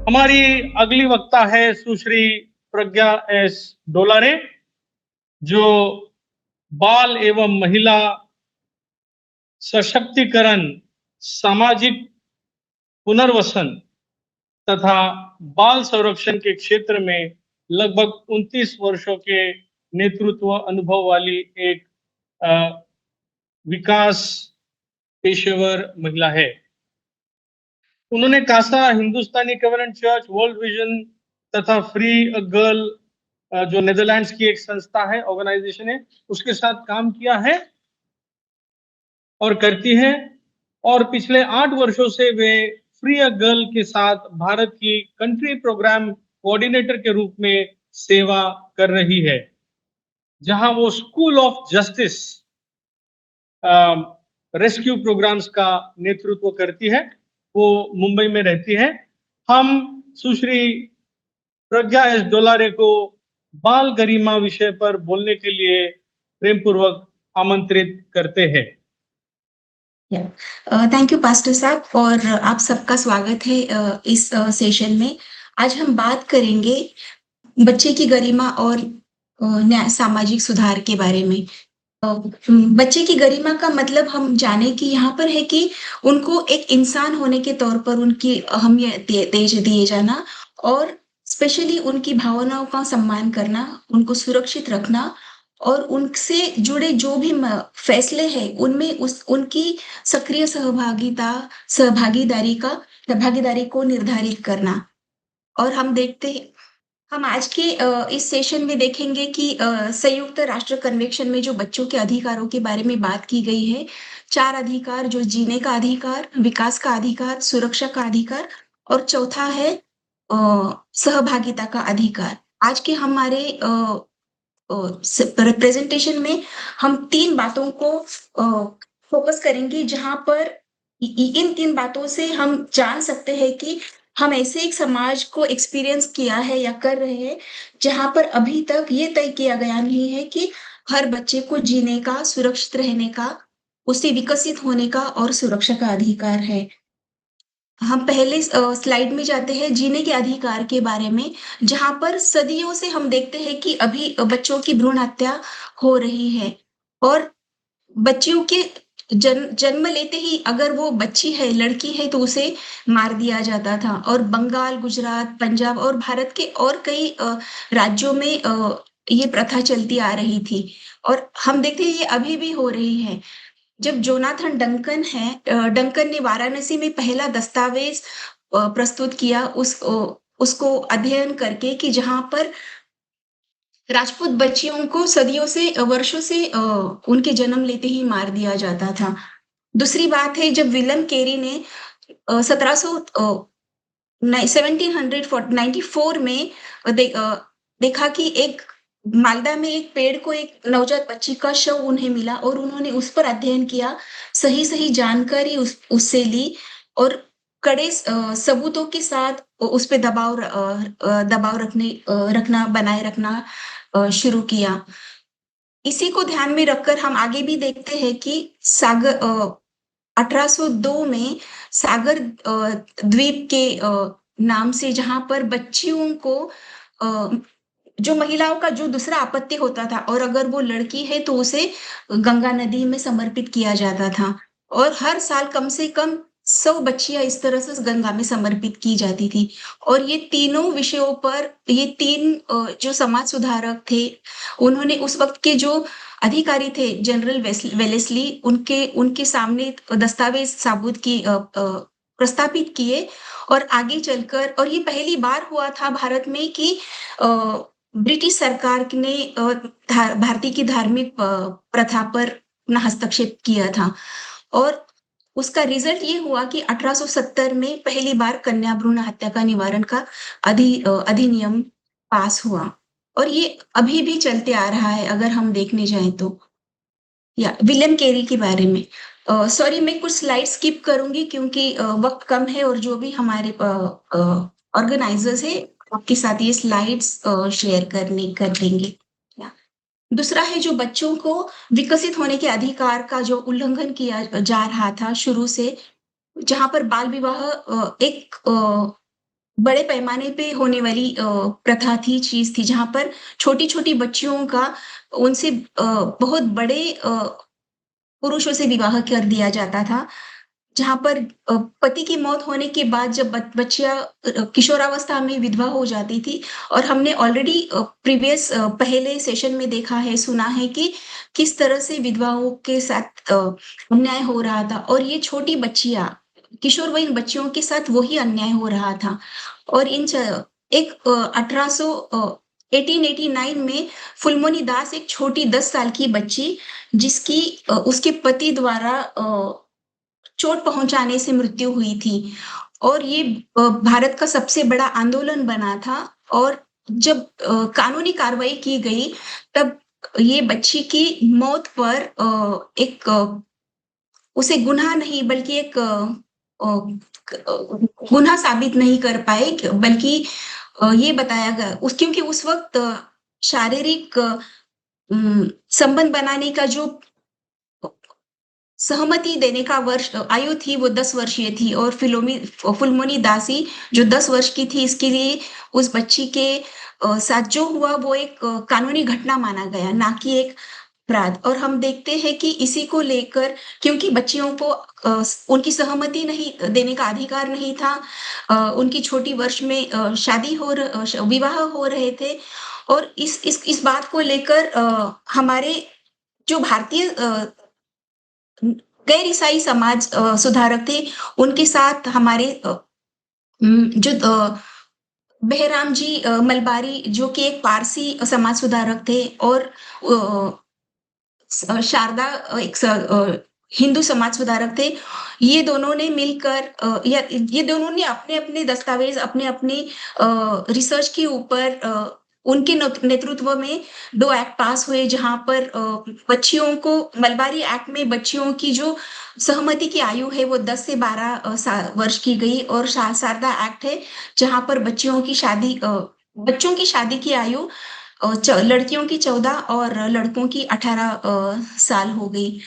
हमारी अगली वक्ता है सुश्री प्रज्ञा एस डोलारे, जो बाल एवं महिला सशक्तिकरण, सामाजिक पुनर्वसन तथा बाल संरक्षण के क्षेत्र में लगभग 29 वर्षों के नेतृत्व अनुभव वाली एक अ, विकास पेशेवर महिला है। उन्होंने कासा, हिंदुस्तानी कवेनेंट चर्च, वर्ल्ड विजन तथा फ्री अ गर्ल, जो नेदरलैंड्स की एक संस्था है, ऑर्गेनाइजेशन है, उसके साथ काम किया है और करती है। और पिछले 8 वर्षों से वे फ्री अ गर्ल के साथ भारत की कंट्री प्रोग्राम कोऑर्डिनेटर के रूप में सेवा कर रही है, जहां वो school of justice rescue programmes का नेतृत्व करती है। वो मुंबई में रहती है। हम सुश्री प्रज्ञा एस डोलारे को बाल गरिमा विषय पर बोलने के लिए प्रेम पूर्वक आमंत्रित करते हैं। थैंक यू पास्टर साहब और आप सबका स्वागत है इस सेशन में। आज हम बात करेंगे बच्चे की गरिमा और सामाजिक सुधार के बारे में। बच्चे की गरिमा का मतलब हम जाने कि यहाँ पर है कि उनको एक इंसान होने के तौर पर उनकी अहमियत दिए जाना और स्पेशली उनकी भावनाओं का सम्मान करना, उनको सुरक्षित रखना और उनसे जुड़े जो भी फैसले हैं उनमें उनकी सक्रिय भागीदारी को निर्धारित करना। और हम आज के इस सेशन में देखेंगे कि संयुक्त राष्ट्र कन्वेंशन में जो बच्चों के अधिकारों के बारे में बात की गई है, 4 अधिकार जो जीने का अधिकार, विकास का अधिकार, सुरक्षा का अधिकार और चौथा है सहभागिता का अधिकार। आज के हमारे प्रेजेंटेशन में हम 3 बातों को फोकस करेंगे, जहां पर इन 3 बातों से हम जान सकते हैं कि हम ऐसे एक समाज को एक्सपीरियंस किया है या कर रहे हैं, जहां पर अभी तक ये तय किया गया नहीं है कि हर बच्चे को जीने का, सुरक्षित रहने का, उसे विकसित होने का और सुरक्षा का अधिकार है। हम पहले स्लाइड में जाते हैं जीने के अधिकार के बारे में, जहां पर सदियों से हम देखते हैं कि अभी बच्चों की भ्रूण हत्या हो रही है और बच्चियों के जन्म लेते ही अगर वो बच्ची है, लड़की है तो उसे मार दिया जाता था। और बंगाल, गुजरात, पंजाब और भारत के और कई राज्यों में ये प्रथा चलती आ रही थी और हम देखते हैं ये अभी भी हो रही है। जब जोनाथन डंकन ने वाराणसी में पहला दस्तावेज प्रस्तुत किया उसको अध्ययन करके कि जहां पर राजपूत बच्चियों को सदियों से वर्षों से उनके जन्म लेते ही मार दिया जाता था। दूसरी बात है जब विलियम केरी ने 1794 में देखा कि एक मालदा में एक पेड़ को एक नवजात बच्ची का शव उन्हें मिला और उन्होंने उस पर अध्ययन किया, सही जानकारी उससे ली और कड़े सबूतों के साथ उस पे दबाव बनाए रखना शुरू किया। इसी को ध्यान में रखकर हम आगे भी देखते हैं कि 1802 में सागर द्वीप के नाम से, जहां पर बच्चियों को जो महिलाओं का जो दूसरा आपत्ति होता था और अगर वो लड़की है तो उसे गंगा नदी में समर्पित किया जाता था और हर साल कम से कम 100 बच्चियां इस तरह से गंगा में समर्पित की जाती थी। और ये तीनों विषयों पर ये 3 जो समाज सुधारक थे, उन्होंने उस वक्त के जो अधिकारी थे जनरल वेलेस्ली, उनके उनके सामने दस्तावेज साबुत की प्रस्तापित किए और आगे चलकर, और ये पहली बार हुआ था भारत में कि ब्रिटिश सरकार ने भारतीय की धार्मिक प्रथा पर अपना हस्तक्षेप किया था और उसका रिजल्ट ये हुआ कि 1870 में पहली बार कन्या भ्रूण हत्या का निवारण का अधिनियम पास हुआ और ये अभी भी चलते आ रहा है अगर हम देखने जाएं तो। या विलियम केरी के बारे में सॉरी, मैं कुछ स्लाइड स्किप करूंगी क्योंकि वक्त कम है और जो भी हमारे ऑर्गेनाइजर्स है आपके साथ ये स्लाइड्स शेयर कर देंगे। या दूसरा है जो बच्चों को विकसित होने के अधिकार का जो उल्लंघन किया जा रहा था शुरू से, जहां पर बाल विवाह एक बड़े पैमाने पे होने वाली प्रथा थी, चीज़ थी, जहाँ पर छोटी-छोटी बच्चियों का उनसे बहुत बड़े पुरुषों से विवाह कर दिया जाता था। जहाँ पर पति की मौत होने के बाद जब बच्चियाँ किशोरावस्था में विधवा हो जाती थी और हमने ऑलरेडी प्रीवियस पहले सेशन में देखा है, सुना है कि किस तरह से विधवाओं के साथ अन्याय हो रहा था और ये छोटी बच्चियाँ, किशोरवयीन बच्चियों के साथ वही अन्याय हो रहा था। और इन च एक 1889 में फुलमोनी दास एक छोटी 10 साल की बच्ची जिसकी उसके पति द्वारा चोट पहुँचाने से मृत्यु हुई थी और ये भारत का सबसे बड़ा आंदोलन बना था और जब कानूनी कार्रवाई की गई, तब ये बच्ची की मौत पर एक उसे गुनाह नहीं बल्कि एक गुनाह साबित नहीं कर पाए बल्कि ये बताया गया क्योंकि उस वक़्त शारीरिक संबंध बनाने का जो सहमति देने का आयु थी वो 10 वर्षीय थी और फुलमोनी दासी जो 10 वर्ष की थी इसके लिए उस बच्ची के साथ जो हुआ वो एक कानूनी घटना माना गया, ना कि एक अपराध। और हम देखते हैं कि इसी को लेकर क्योंकि बच्चियों को उनकी सहमति नहीं देने का अधिकार नहीं था। उनकी छोटी वर्ष में शादी विवाह हो रहे थे और इस बात को लेकर हमारे जो भारतीय गैर ईसाई समाज सुधारक थे, उनके साथ हमारे जो बेहराम जी मलबारी जो कि एक पारसी समाज सुधारक थे और शारदा हिंदू समाज सुधारक थे। ये दोनों ने मिलकर ये दोनों ने अपने-अपने दस्तावेज़ अपने-अपने रिसर्च के ऊपर उनके नेतृत्व में 2 एक्ट पास हुए जहाँ पर बच्चियों को मलबारी एक्ट में बच्चियों की जो सहमति की आयु है वो 10 से 12 वर्ष की गई और शारदा एक्ट है जहाँ पर बच्चों की शादी की आयु लड़कियों की 14 और लड़कों की 18 साल हो गई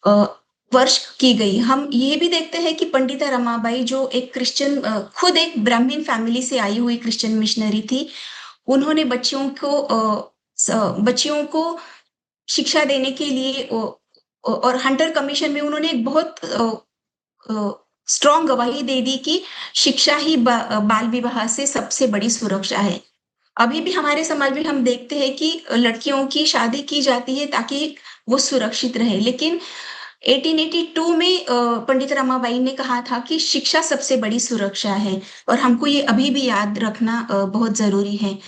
अ, वर्ष की गई। हम ये भी देखते हैं कि पंडिता रमाबाई जो एक खुद एक ब्राह्मण फैमिली से आई हुई क्रिश्चियन मिशनरी थी। उन्होंने बच्चियों को शिक्षा देने के लिए और हंटर कमीशन में उन्होंने एक बहुत स्ट्रॉन्ग गवाही दे दी कि शिक्षा ही बाल विवाह से सबसे बड़ी सुरक्षा है। अभी भी हमारे समाज में हम देखते हैं कि लड़कियों की शादी की जाती है ताकि वो सुरक्षित रहे। लेकिन 1882 में पंडित रमाबाई ने कहा था कि शिक्षा सबसे बड़ी सुरक्षा है और हमको ये अभी भी याद रखना बहुत ज़रूरी है।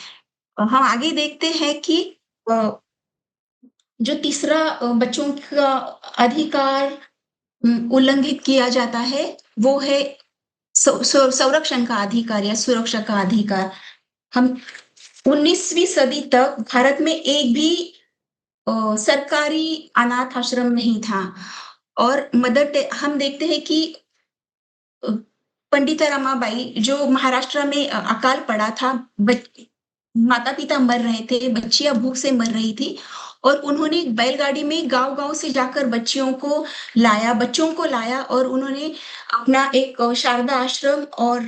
हम आगे देखते हैं कि अ, जो तीसरा बच्चों का अधिकार उल्लंघित किया जाता है, वो है संरक्षण का अधिकार या सुरक्षा का अधिकार। हम 19वीं सदी तक भारत में एक भी सरकारी अनाथ आश्रम नहीं था और हम देखते हैं कि अ, पंडिता रमाबाई जो महाराष्ट्र में अकाल पड़ा था, माता-पिता मर रहे थे, बच्चियाँ भूख से मर रही थी और उन्होंने एक बैलगाड़ी में गाँव-गाँव से जाकर बच्चों को लाया और उन्होंने अपना एक शारदा आश्रम और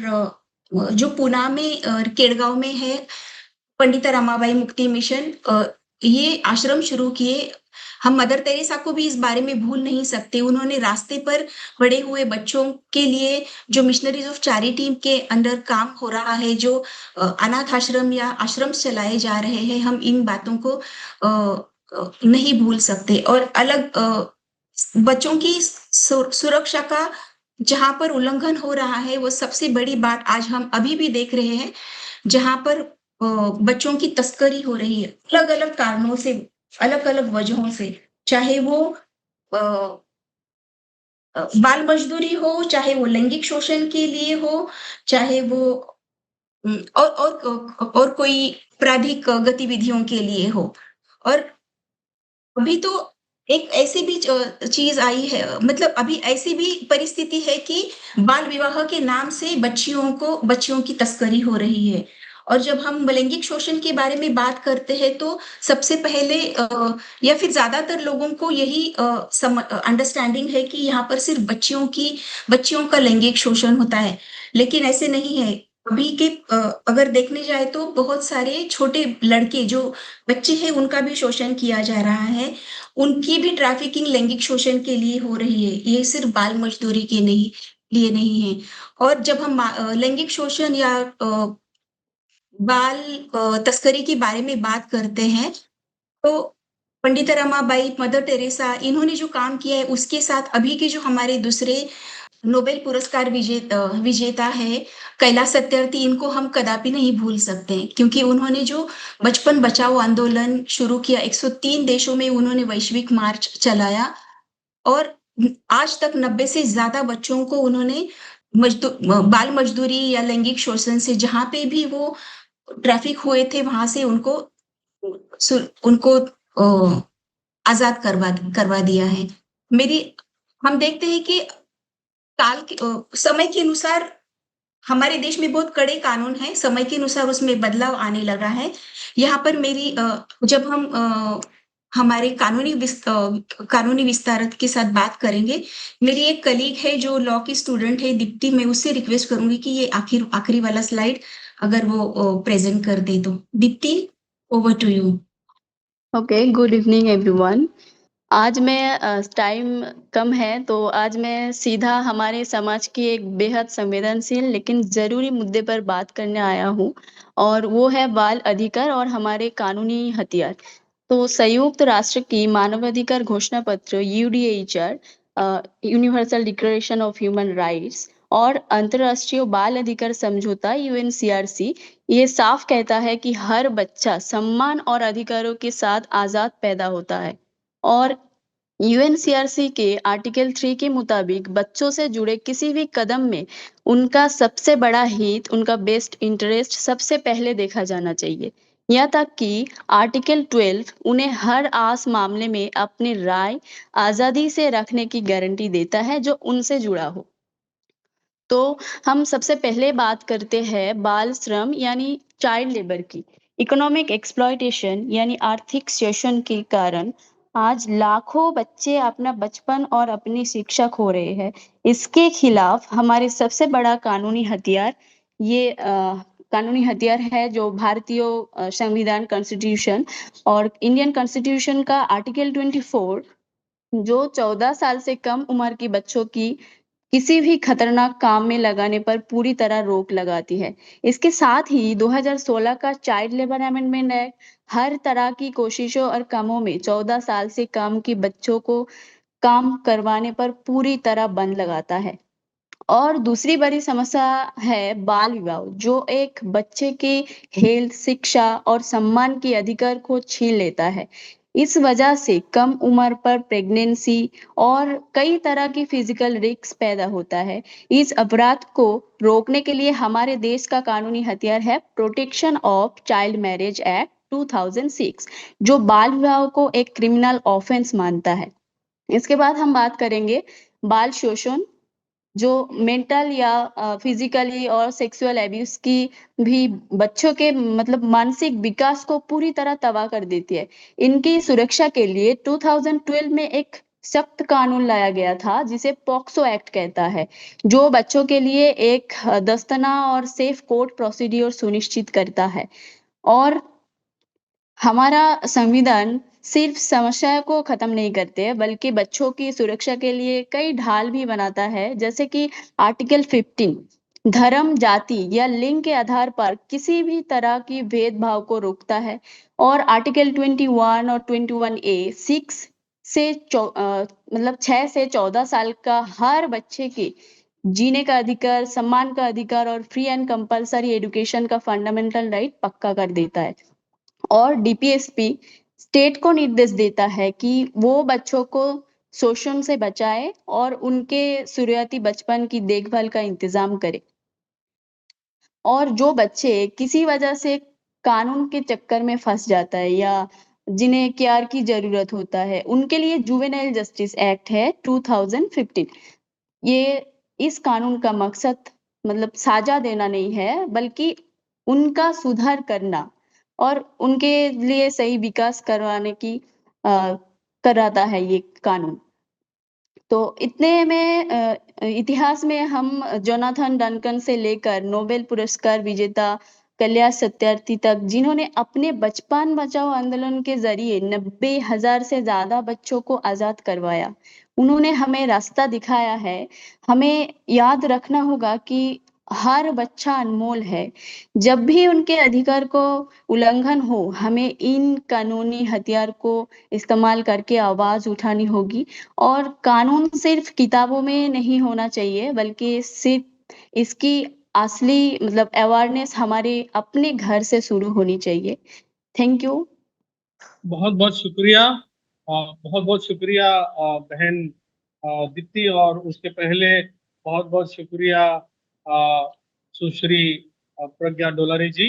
जो पूना में केडगाँव में है पंडिता रमाबाई मुक्ति मिशन ये आश्रम शुरू किए। हम मदर तेरेसा को भी इस बारे में भूल नहीं सकते। उन्होंने रास्ते पर पड़े हुए बच्चों के लिए जो मिशनरीज़ ऑफ चैरिटी के अंडर काम हो रहा है, जो अनाथ आश्रम या आश्रम चलाए जा रहे हैं, हम इन बातों को नहीं भूल सकते और बच्चों की सुरक्षा का जहाँ पर उल्लंघन हो रहा है, वो सबसे बड़ी बात आज हम अभी भी देख रहे हैं, जहाँ पर बच्चों की तस्करी हो रही है, अलग-अलग कारणों से, अलग-अलग वजहों से, चाहे वो अ बाल मज़दूरी हो, चाहे वो लैंगिक शोषण के लिए हो, चाहे वो और कोई आपराधिक गतिविधियों के लिए हो। और अभी तो एक ऐसी भी चीज़ आई है मतलब अभी ऐसी भी परिस्थिति है कि बाल विवाह के नाम से बच्चियों की तस्करी हो रही है। और जब हम लैंगिक शोषण के बारे में बात करते हैं तो सबसे पहले या फिर ज़्यादातर लोगों को यही अंडरस्टैंडिंग है कि यहाँ पर सिर्फ़ बच्चियों का लैंगिक शोषण होता है। लेकिन ऐसे नहीं है। अभी के अगर देखने जाए तो बहुत सारे छोटे लड़के जो बच्चे हैं उनका भी शोषण किया जा रहा है। उनकी भी ट्रैफिकिंग लैंगिक शोषण के लिए हो रही है। ये सिर्फ बाल मज़दूरी के नहीं लिए नहीं है। और जब हम लैंगिक शोषण या बाल तस्करी के बारे में बात करते हैं, तो पंडित रमाबाई, मदर टेरेसा इन्होंने जो काम किया है उसके साथ अभी के जो हमारे दूसरे नोबेल पुरस्कार विजेता है कैलाश सत्यार्थी, इनको हम कदापि नहीं भूल सकते क्योंकि उन्होंने जो बचपन बचाओ आंदोलन शुरू किया 103 देशों में उन्होंने वैश्विक मार्च चलाया और आज तक 90 से ज्यादा बच्चों को उन्होंने बाल मजदूरी या लैंगिक शोषण से जहां पे भी वो ट्रैफिक हुए थे वहां से उनको आजाद करवा दिया है। मेरी हम देखते हैं कि समय के अनुसार हमारे देश में बहुत कड़े कानून हैं, समय के अनुसार उसमें बदलाव आने लगा है। यहाँ पर जब हम हमारे कानूनी विस्तारक के साथ बात करेंगे, मेरी एक कलीग है जो लॉ की स्टूडेंट है दीप्ति, मैं उससे रिक्वेस्ट करूंगी कि ये आखिरी वाला स्लाइड अगर वो प्रेजेंट कर दे तो। Deepti, over to you. Okay, good evening everyone. आज मैं टाइम कम है तो आज मैं सीधा हमारे समाज की एक बेहद संवेदनशील लेकिन ज़रूरी मुद्दे पर बात करने आया हूँ और वो है बाल अधिकार और हमारे कानूनी हथियार। तो संयुक्त राष्ट्र की मानवाधिकार घोषणा पत्र UDHR, universal declaration of human rights और अंतर्राष्ट्रीय बाल अधिकार समझौता यूएनसीआरसी ये साफ कहता है कि हर बच्चा सम्मान और अधिकारों के साथ आजाद पैदा होता है। और यूएनसीआरसी के आर्टिकल 3 के मुताबिक बच्चों से जुड़े किसी भी कदम में उनका सबसे बड़ा हित, उनका बेस्ट इंटरेस्ट सबसे पहले देखा जाना चाहिए। यहाँ तक कि आर्टिकल 12 उन्हें हर आस मामले में अपनी राय आजादी से रखने की गारंटी देता है जो उनसे जुड़ा हो। तो हम सबसे पहले बात करते हैं बाल श्रम यानी चाइल्ड लेबर की। इकोनॉमिक एक्सप्लॉयटेशन यानी आर्थिक शोषण के कारण आज लाखों बच्चे अपना बचपन और अपनी शिक्षा खो रहे हैं। इसके खिलाफ हमारे सबसे बड़ा कानूनी हथियार है जो भारतीय संविधान कॉन्स्टिट्यूशन और इंडियन कॉन्स्टिट्यूशन का आर्टिकल 24 जो 14 साल से कम उम्र की बच्चों की किसी भी खतरनाक काम में लगाने पर पूरी तरह रोक लगाती है। इसके साथ ही 2016 का चाइल्ड लेबर अमेंडमेंट एक्ट हर तरह की कोशिशों और कामों में 14 साल से कम की बच्चों को काम करवाने पर पूरी तरह बंद लगाता है। और दूसरी बड़ी समस्या है बाल विवाह जो एक बच्चे के हेल्थ, शिक्षा और सम्मान के अधिकार को छीन लेता है। इस वजह से कम उम्र पर प्रेगनेंसी और कई तरह की फिजिकल रिस्क पैदा होता है। इस अपराध को रोकने के लिए हमारे देश का कानूनी हथियार है protection of child marriage act 2006 जो बाल विवाह को एक क्रिमिनल ऑफेंस मानता है। इसके बाद हम बात करेंगे बाल शोषण जो मेंटल या फिजिकली और सेक्सुअल एब्यूज की भी बच्चों के मतलब मानसिक विकास को पूरी तरह तबाह कर देती है। इनकी सुरक्षा के लिए 2012 में एक सख्त कानून लाया गया था जिसे पॉक्सो एक्ट कहता है जो बच्चों के लिए एक दस्ताना और सेफ कोर्ट प्रोसीड्योर सुनिश्चित करता है। और हमारा संविधान सिर्फ समस्या को खत्म नहीं करते बल्कि बच्चों की सुरक्षा के लिए कई ढाल भी बनाता है जैसे कि आर्टिकल 15 धर्म, जाति या लिंग के आधार पर किसी भी तरह की भेदभाव को रोकता है। और आर्टिकल 21 और 21A 6 से 14 साल का हर बच्चे के जीने का अधिकार, सम्मान का अधिकार और फ्री एंड कंपलसरी एजुकेशन का फंडामेंटल राइट पक्का कर देता है। और डीपीएसपी स्टेट को निर्देश देता है कि वो बच्चों को शोषण से बचाए और उनके शुरुआती बचपन की देखभाल का इंतजाम करे। और जो बच्चे किसी वजह से कानून के चक्कर में फंस जाता है या जिन्हें केयर की जरूरत होता है उनके लिए जुवेनाइल जस्टिस एक्ट है 2015। ये इस कानून का मकसद मतलब साजा देना नहीं है बल्कि उनका सुधार करना और उनके लिए सही विकास करवाने की कराता है ये कानून। तो इतने में इतिहास में हम जोनाथन डंकन से लेकर नोबेल पुरस्कार विजेता कैलाश सत्यार्थी तक, जिन्होंने अपने बचपन बचाओ आंदोलन के जरिए 90,000 से ज्यादा बच्चों को आजाद करवाया, उन्होंने हमें रास्ता दिखाया है। हमें याद रखना होगा कि हर बच्चा अनमोल है। जब भी उनके अधिकार को उल्लंघन हो, हमें इन कानूनी हथियार को इस्तेमाल करके आवाज उठानी होगी। और कानून सिर्फ किताबों में नहीं होना चाहिए, बल्कि सिर्फ इसकी असली मतलब अवेयरनेस हमारे अपने घर से शुरू होनी चाहिए। Thank you. बहुत बहुत शुक्रिया, बहुत बहुत शुक्रिया बहन दीप्ति, और उसके पहले बहुत बहुत शुक्रिया सुश्री प्रज्ञा डोलारे जी।